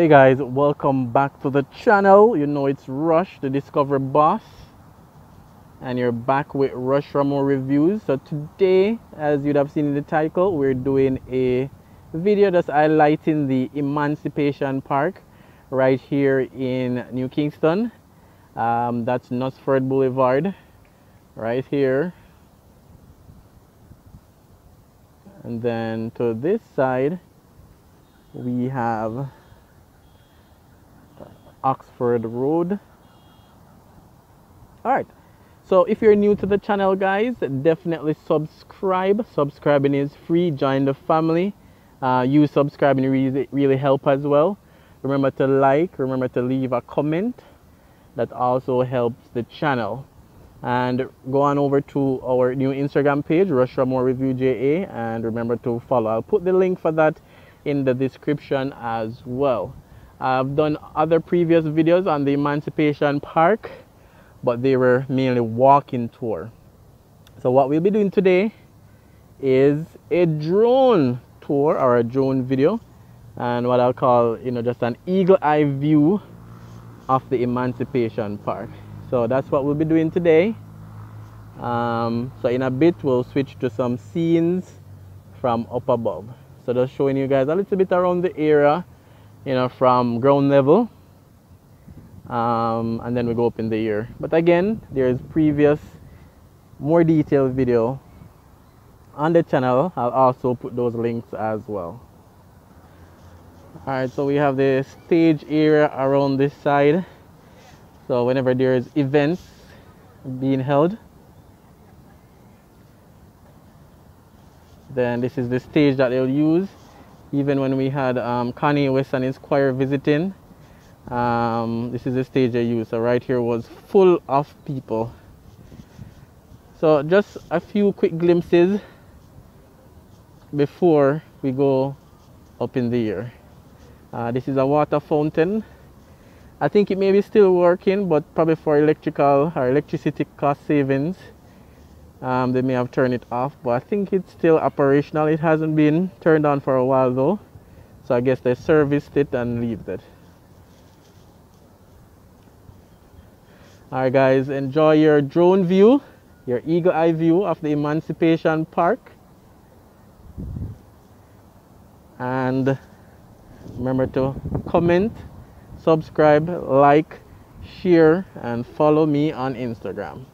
Hey guys, welcome back to the channel. You know it's Rush, the Discover Boss, and you're back with Rush for more reviews. So today, as you'd have seen in the title, we're doing a video that's highlighting the Emancipation Park right here in New Kingston. That's Nutsford Boulevard right here. And then to this side, we have Oxford Road. Alright, so if you're new to the channel, guys, definitely subscribe. Subscribing is free. Join the family. You subscribing really help as well. Remember to like, remember to leave a comment. That also helps the channel. And go on over to our new Instagram page, Rush for More Reviews-Jamaica, and remember to follow. I'll put the link for that in the description as well. I've done other previous videos on the Emancipation Park, but they were mainly walking tour. So what we'll be doing today is a drone tour, or a drone video, and what I'll call, just an eagle eye view of the Emancipation Park. So that's what we'll be doing today. So in a bit we'll switch to some scenes from up above. So just showing you guys a little bit around the area, from ground level, and then we go up in the air. But again, there's previous more detailed video on the channel. I'll also put those links as well. Alright, so we have the stage area around this side. So whenever there's events being held, then this is the stage that they'll use. Even when we had Kanye West and his choir visiting, this is the stage they use. So right here was full of people. So just a few quick glimpses before we go up in the air. This is a water fountain. I think it may be still working, but probably for electricity cost savings, they may have turned it off, but I think it's still operational. It hasn't been turned on for a while though, so I guess they serviced it and leave it. Alright guys, enjoy your drone view, your eagle eye view of the Emancipation Park, and remember to comment, subscribe, like, share, and follow me on Instagram.